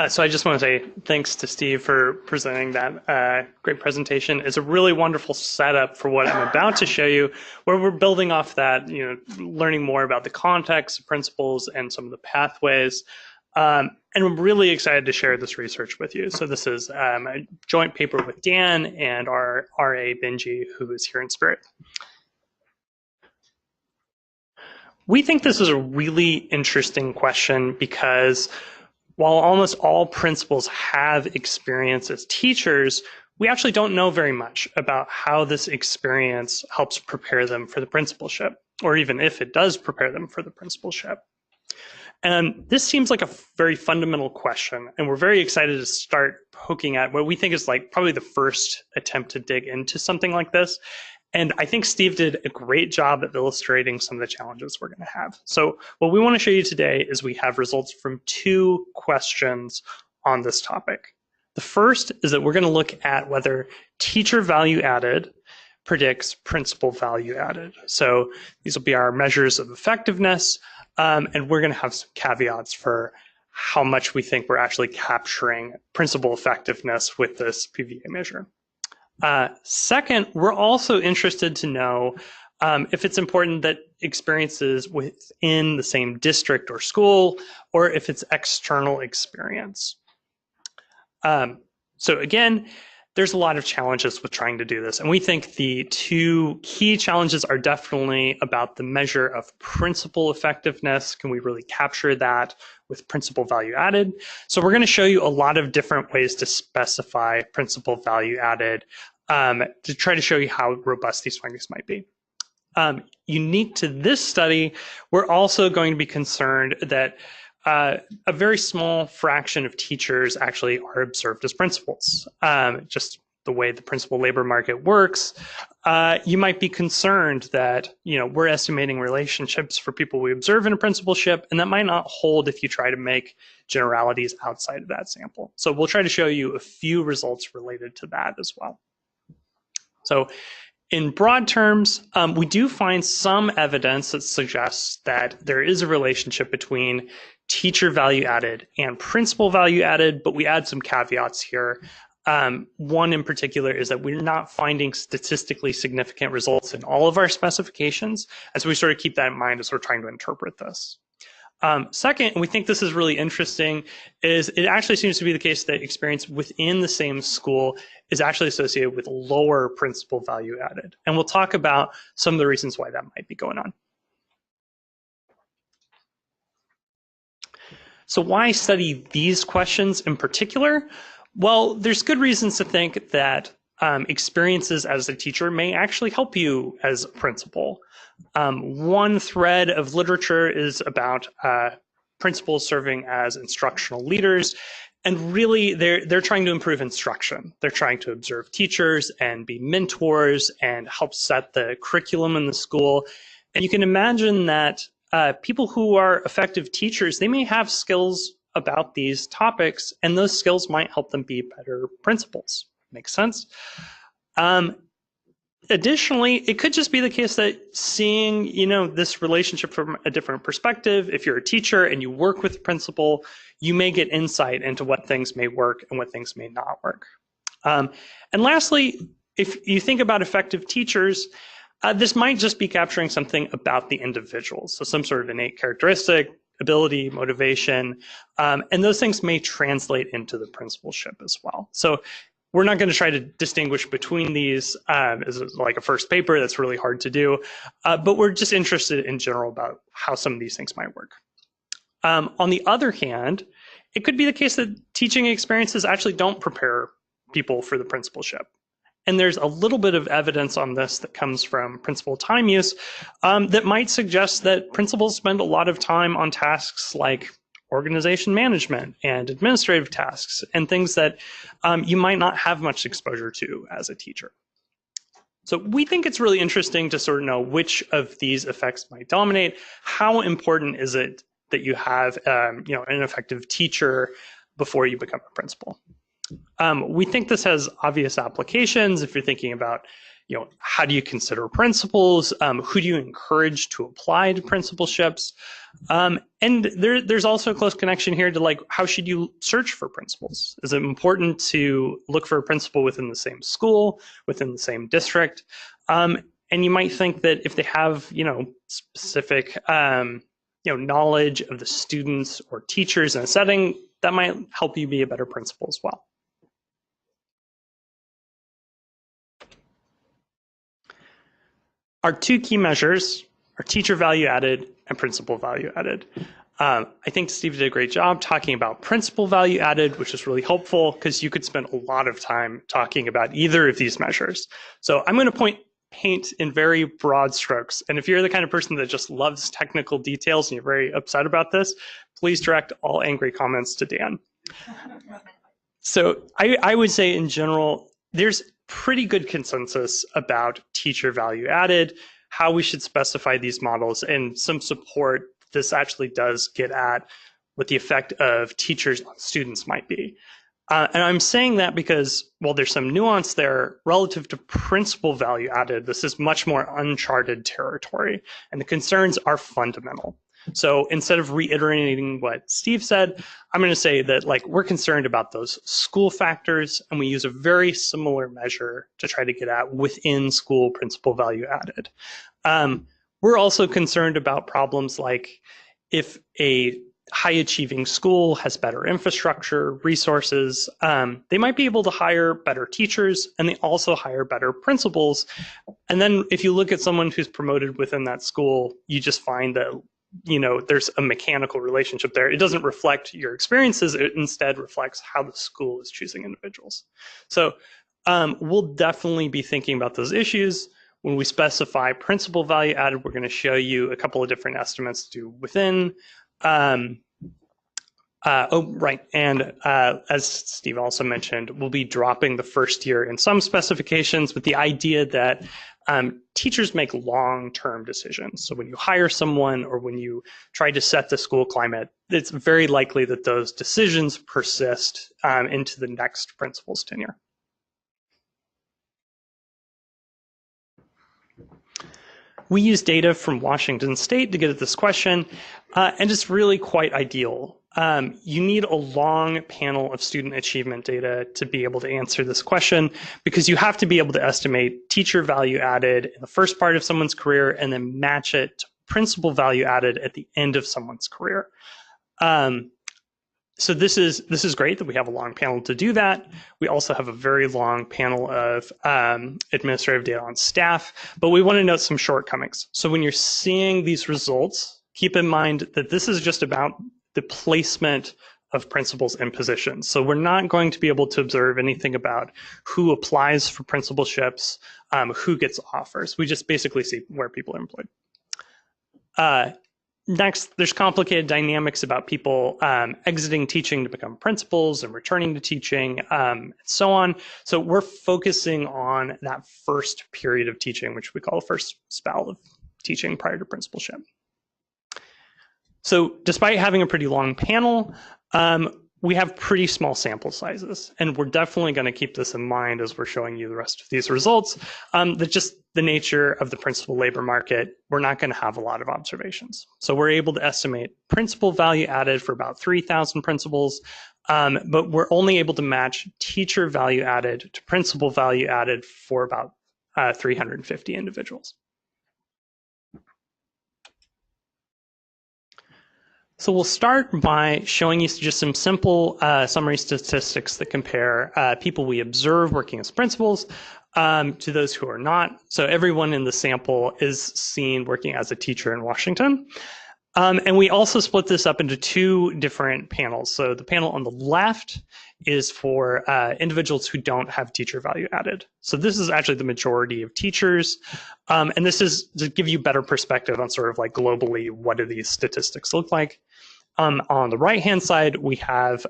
So I just want to say thanks to Steve for presenting that great presentation. It's a really wonderful setup for what I'm about to show you, where we're building off that, learning more about the context, principles, and some of the pathways. And I'm really excited to share this research with you. So this is a joint paper with Dan and our RA Benji, who is here in spirit. We think this is a really interesting question because while almost all principals have experience as teachers, we actually don't know very much about how this experience helps prepare them for the principalship, or even if it does prepare them for the principalship. And this seems like a very fundamental question, and we're very excited to start poking at what we think is like probably the first attempt to dig into something like this. And I think Steve did a great job of illustrating some of the challenges we're going to have. So what we want to show you today is we have results from two questions on this topic. The first is that we're going to look at whether teacher value added predicts principal value added. So these will be our measures of effectiveness, and we're going to have some caveats for how much we think we're actually capturing principal effectiveness with this PVA measure. Second, we're also interested to know if it's important that experiences within the same district or school, or if it's external experience. So again, there's a lot of challenges with trying to do this. And we think the two key challenges are definitely about the measure of principal effectiveness. Can we really capture that with principal value added? So we're going to show you a lot of different ways to specify principal value added to try to show you how robust these findings might be. Unique to this study, we're also going to be concerned that a very small fraction of teachers actually are observed as principals. Just the way the principal labor market works, you might be concerned that we're estimating relationships for people we observe in a principalship, and that might not hold if you try to make generalities outside of that sample. So we'll try to show you a few results related to that as well. So in broad terms, we do find some evidence that suggests that there is a relationship between teacher value added and principal value added, but we add some caveats here. One in particular is that we're not finding statistically significant results in all of our specifications, and so we sort of keep that in mind as we're trying to interpret this. Second, and we think this is really interesting, is it actually seems to be the case that experience within the same school is actually associated with lower principal value added. And we'll talk about some of the reasons why that might be going on. So why study these questions in particular? Well, there's good reasons to think that experiences as a teacher may actually help you as a principal. One thread of literature is about principals serving as instructional leaders, and really they're trying to improve instruction. They're trying to observe teachers and be mentors and help set the curriculum in the school. And you can imagine that people who are effective teachers, they may have skills about these topics, and those skills might help them be better principals. Makes sense? Additionally, it could just be the case that seeing, this relationship from a different perspective, if you're a teacher and you work with the principal, you may get insight into what things may work and what things may not work. And lastly, if you think about effective teachers, this might just be capturing something about the individual. So some sort of innate characteristic, ability, motivation, and those things may translate into the principalship as well. So we're not going to try to distinguish between these as like a first paper. That's really hard to do. But we're just interested in general about how some of these things might work. On the other hand, it could be the case that teaching experiences actually don't prepare people for the principalship. And there's a little bit of evidence on this that comes from principal time use that might suggest that principals spend a lot of time on tasks like organization management and administrative tasks and things that you might not have much exposure to as a teacher. So we think it's really interesting to sort of know which of these effects might dominate. How important is it that you have an effective teacher before you become a principal? We think this has obvious applications if you're thinking about, how do you consider principals? Who do you encourage to apply to principalships? And there's also a close connection here to like, how should you search for principals? Is it important to look for a principal within the same school, within the same district? And you might think that if they have, specific, knowledge of the students or teachers in a setting, that might help you be a better principal as well. Our two key measures are teacher value added and principal value added. I think Steve did a great job talking about principal value added, which is really helpful because you could spend a lot of time talking about either of these measures. So I'm going to paint in very broad strokes. And if you're the kind of person that just loves technical details and you're very upset about this, please direct all angry comments to Dan. So I would say in general, there's pretty good consensus about teacher value added, how we should specify these models, and some support. This actually does get at what the effect of teachers on students might be. And I'm saying that because, while there's some nuance there, relative to principal value added, this is much more uncharted territory, and the concerns are fundamental. So instead of reiterating what Steve said, I'm going to say that we're concerned about those school factors, and we use a very similar measure to try to get at within school principal value added. We're also concerned about problems like if a high achieving school has better infrastructure, resources, they might be able to hire better teachers, and they also hire better principals. And then if you look at someone who's promoted within that school, you just find that there's a mechanical relationship there. It doesn't reflect your experiences. It instead reflects how the school is choosing individuals. So we'll definitely be thinking about those issues. When we specify principal value added, we're going to show you a couple of different estimates to do within. And as Steve also mentioned, we'll be dropping the first year in some specifications with the idea that teachers make long-term decisions. So when you hire someone or when you try to set the school climate, it's very likely that those decisions persist into the next principal's tenure. We use data from Washington State to get at this question, and it's really quite ideal. You need a long panel of student achievement data to be able to answer this question, because you have to be able to estimate teacher value added in the first part of someone's career and then match it to principal value added at the end of someone's career. So this is great that we have a long panel to do that. We also have a very long panel of administrative data on staff, but we want to note some shortcomings. So when you're seeing these results, keep in mind that this is just about the placement of principals in positions. So we're not going to be able to observe anything about who applies for principalships, who gets offers. We just basically see where people are employed. Next, there's complicated dynamics about people exiting teaching to become principals and returning to teaching, and so on. So we're focusing on that first period of teaching, which we call the first spell of teaching prior to principalship. So despite having a pretty long panel, we have pretty small sample sizes, and we're definitely going to keep this in mind as we're showing you the rest of these results. That just the nature of the principal labor market, we're not going to have a lot of observations. So we're able to estimate principal value added for about 3,000 principals, but we're only able to match teacher value added to principal value added for about 350 individuals. So we'll start by showing you just some simple summary statistics that compare people we observe working as principals to those who are not. So everyone in the sample is seen working as a teacher in Washington. And we also split this up into two different panels. So the panel on the left is for individuals who don't have teacher value added. So this is actually the majority of teachers. And this is to give you better perspective on sort of like globally, what do these statistics look like? On the right-hand side, we have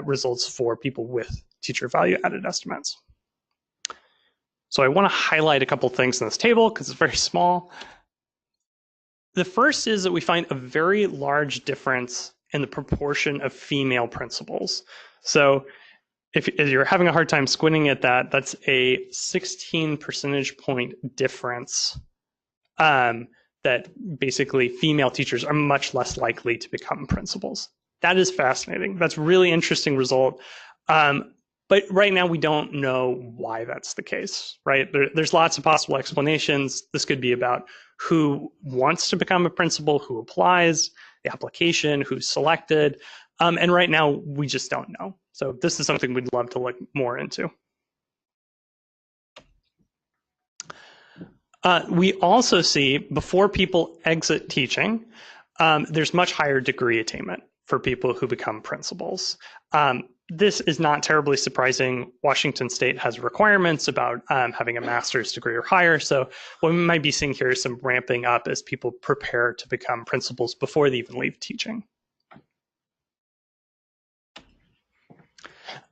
results for people with teacher value added estimates. So I want to highlight a couple things in this table because it's very small. The first is that we find a very large difference in the proportion of female principals. So if you're having a hard time squinting at that, that's a 16 percentage point difference that basically female teachers are much less likely to become principals. That is fascinating. That's a really interesting result. But right now, we don't know why that's the case, right? There's lots of possible explanations. This could be about who wants to become a principal, who applies, the application, who's selected. And right now, we just don't know. So this is something we'd love to look more into. We also see, before people exit teaching, there's much higher degree attainment for people who become principals. This is not terribly surprising. Washington State has requirements about having a master's degree or higher. So what we might be seeing here is some ramping up as people prepare to become principals before they even leave teaching.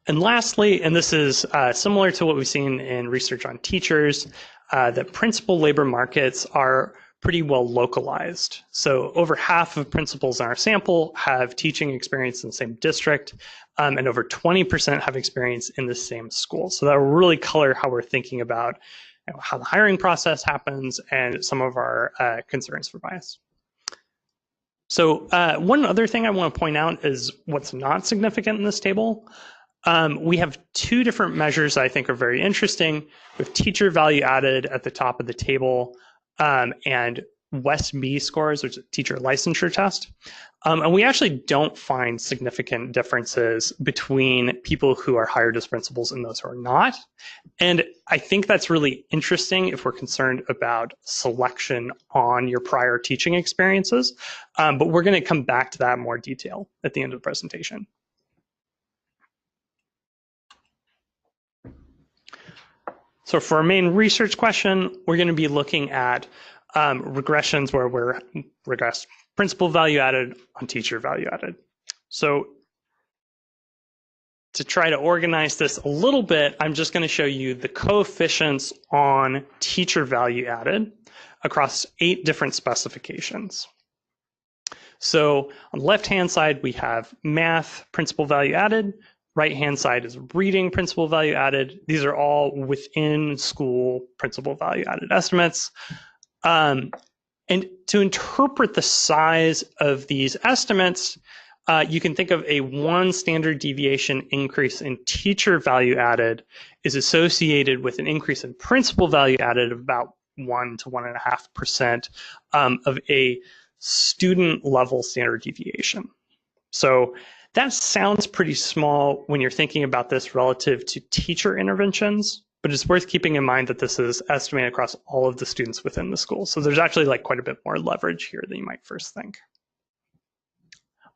And lastly, and this is similar to what we've seen in research on teachers, that principal labor markets are pretty well localized. So over half of principals in our sample have teaching experience in the same district, and over 20% have experience in the same school. So that will really color how we're thinking about how the hiring process happens and some of our concerns for bias. So one other thing I want to point out is what's not significant in this table. We have two different measures that I think are very interesting, with teacher value added at the top of the table and WESB scores, which is a teacher licensure test. And we actually don't find significant differences between people who are hired as principals and those who are not. And I think that's really interesting if we're concerned about selection on your prior teaching experiences. But we're going to come back to that in more detail at the end of the presentation. So for our main research question, we're going to be looking at regressions where we're regressed principal value added on teacher value added. So to try to organize this a little bit, I'm just going to show you the coefficients on teacher value added across 8 different specifications. So on the left-hand side, we have math principal value added. Right-hand side is reading principal value added. These are all within school principal value added estimates. And to interpret the size of these estimates, you can think of a 1 standard deviation increase in teacher value added is associated with an increase in principal value added of about 1 to 1.5% of a student level standard deviation. So that sounds pretty small when you're thinking about this relative to teacher interventions, but it's worth keeping in mind that this is estimated across all of the students within the school. So there's actually like quite a bit more leverage here than you might first think.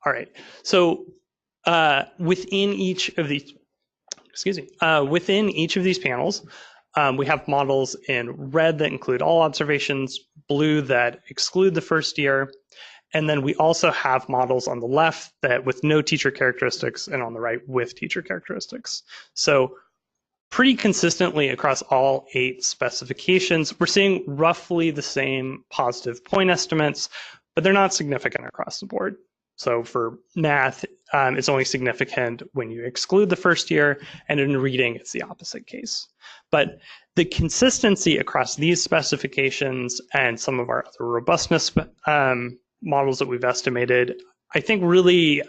All right, so within each of these, within each of these panels, we have models in red that include all observations, blue that exclude the first year, and then we also have models on the left that with no teacher characteristics and on the right with teacher characteristics. So pretty consistently across all 8 specifications, we're seeing roughly the same positive point estimates, but they're not significant across the board. So for math, it's only significant when you exclude the first year, and in reading, it's the opposite case. But the consistency across these specifications and some of our other robustness models that we've estimated, I think really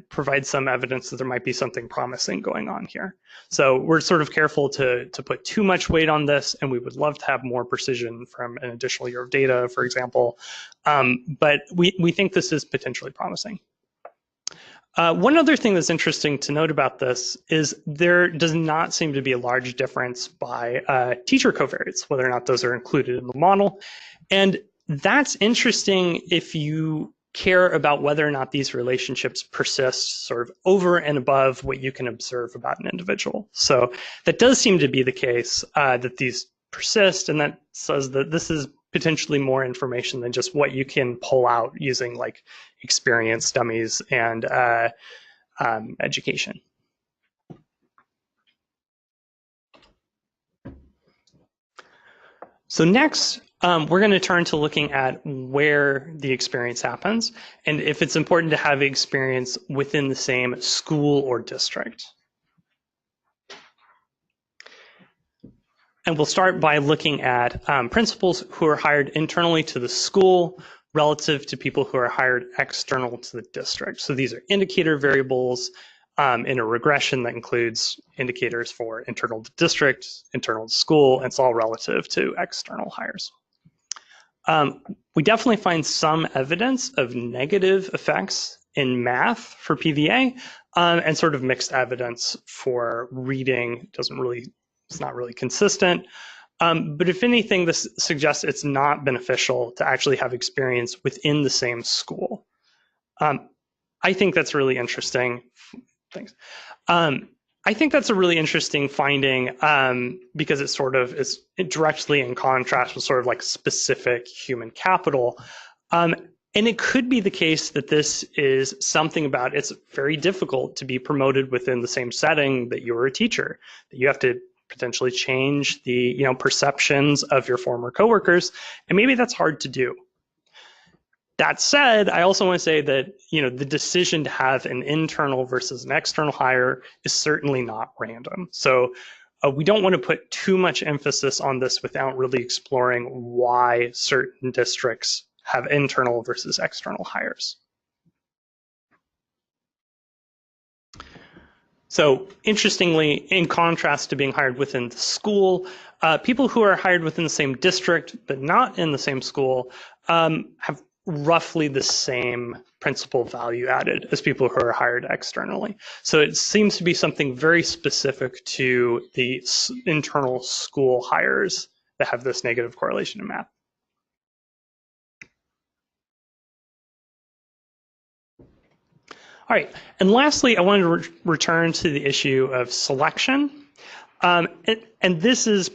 provides some evidence that there might be something promising going on here. So we're sort of careful to put too much weight on this, and we would love to have more precision from an additional year of data, for example. But we think this is potentially promising. One other thing that's interesting to note about this is there does not seem to be a large difference by teacher covariates, whether or not those are included in the model. And that's interesting if you care about whether or not these relationships persist sort of over and above what you can observe about an individual. So that does seem to be the case, that these persist, and that says that this is potentially more information than just what you can pull out using like experience dummies and education. So next, we're going to turn to looking at where the experience happens and if it's important to have experience within the same school or district. And we'll start by looking at principals who are hired internally to the school relative to people who are hired external to the district. So these are indicator variables in a regression that includes indicators for internal to district, internal to school, and it's all relative to external hires. We definitely find some evidence of negative effects in math for PVA and sort of mixed evidence for reading. It's not really consistent. But if anything, this suggests it's not beneficial to actually have experience within the same school. I think that's really interesting. Thanks. I think that's a really interesting finding because it sort of is directly in contrast with sort of like specific human capital. And it could be the case that this is something about it's very difficult to be promoted within the same setting that you're a teacher, that you have to potentially change the perceptions of your former coworkers, and maybe that's hard to do. That said, I also want to say that the decision to have an internal versus an external hire is certainly not random. So we don't want to put too much emphasis on this without really exploring why certain districts have internal versus external hires. So interestingly, in contrast to being hired within the school, people who are hired within the same district but not in the same school have roughly the same principal value added as people who are hired externally. So it seems to be something very specific to the internal school hires that have this negative correlation in math. All right, and lastly, I wanted to return to the issue of selection. And this is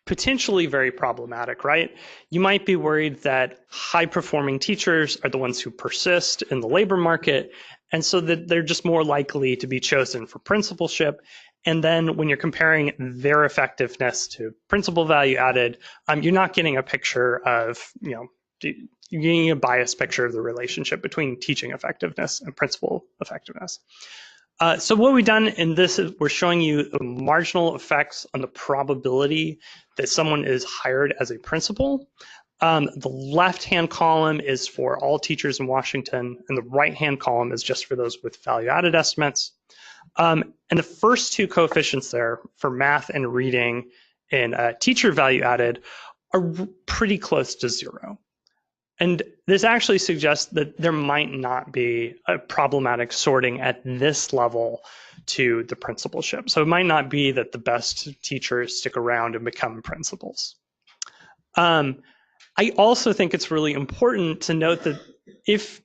potentially very problematic, right? You might be worried that high-performing teachers are the ones who persist in the labor market, and so that they're just more likely to be chosen for principalship. And then when you're comparing their effectiveness to principal value added, you're not getting a picture of, you're getting a biased picture of the relationship between teaching effectiveness and principal effectiveness. So what we've done in this is we're showing you the marginal effects on the probability that someone is hired as a principal. The left-hand column is for all teachers in Washington, and the right-hand column is just for those with value-added estimates. And the first two coefficients there for math and reading and teacher value-added are pretty close to zero. And this actually suggests that there might not be a problematic sorting at this level to the principalship. So it might not be that the best teachers stick around and become principals. I also think it's really important to note that if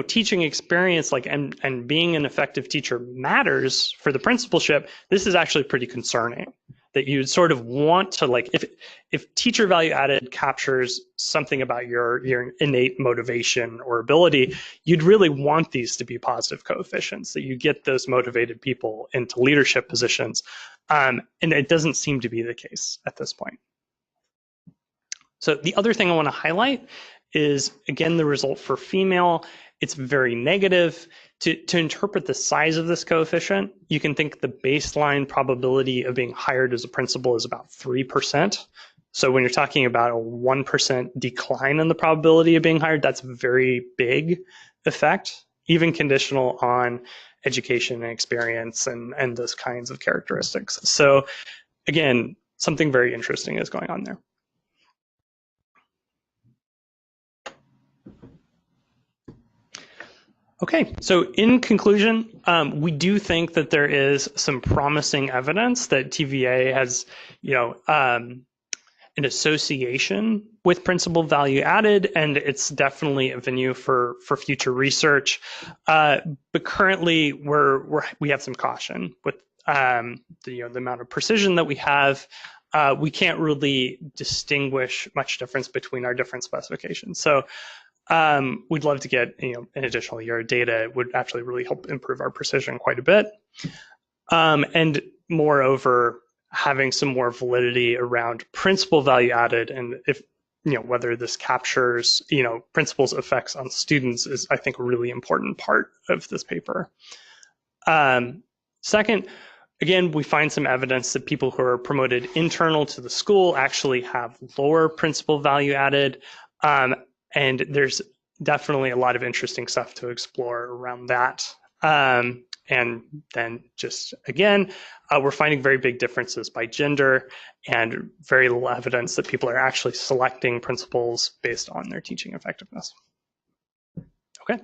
teaching experience and being an effective teacher matters for the principalship, this is actually pretty concerning. That you sort of want to if teacher value added captures something about your innate motivation or ability, you'd really want these to be positive coefficients, that you get those motivated people into leadership positions. And it doesn't seem to be the case at this point. So the other thing I want to highlight is, again, the result for female. It's very negative. To interpret the size of this coefficient, you can think the baseline probability of being hired as a principal is about 3%. So when you're talking about a 1% decline in the probability of being hired, that's a very big effect, even conditional on education and experience and those kinds of characteristics. So again, something very interesting is going on there. Okay, so in conclusion, we do think that there is some promising evidence that TVA has, an association with principal value added, and it's definitely a venue for future research. But currently, we have some caution with the amount of precision that we have. We can't really distinguish much difference between our different specifications. So. We'd love to get an additional year of data. It would actually really help improve our precision quite a bit. And moreover, having some more validity around principal value added, and if whether this captures principal's effects on students is, I think, a really important part of this paper. Second, Again, we find some evidence that people who are promoted internal to the school actually have lower principal value added. And there's definitely a lot of interesting stuff to explore around that. And then just again, we're finding very big differences by gender and very little evidence that people are actually selecting principals based on their teaching effectiveness. Okay.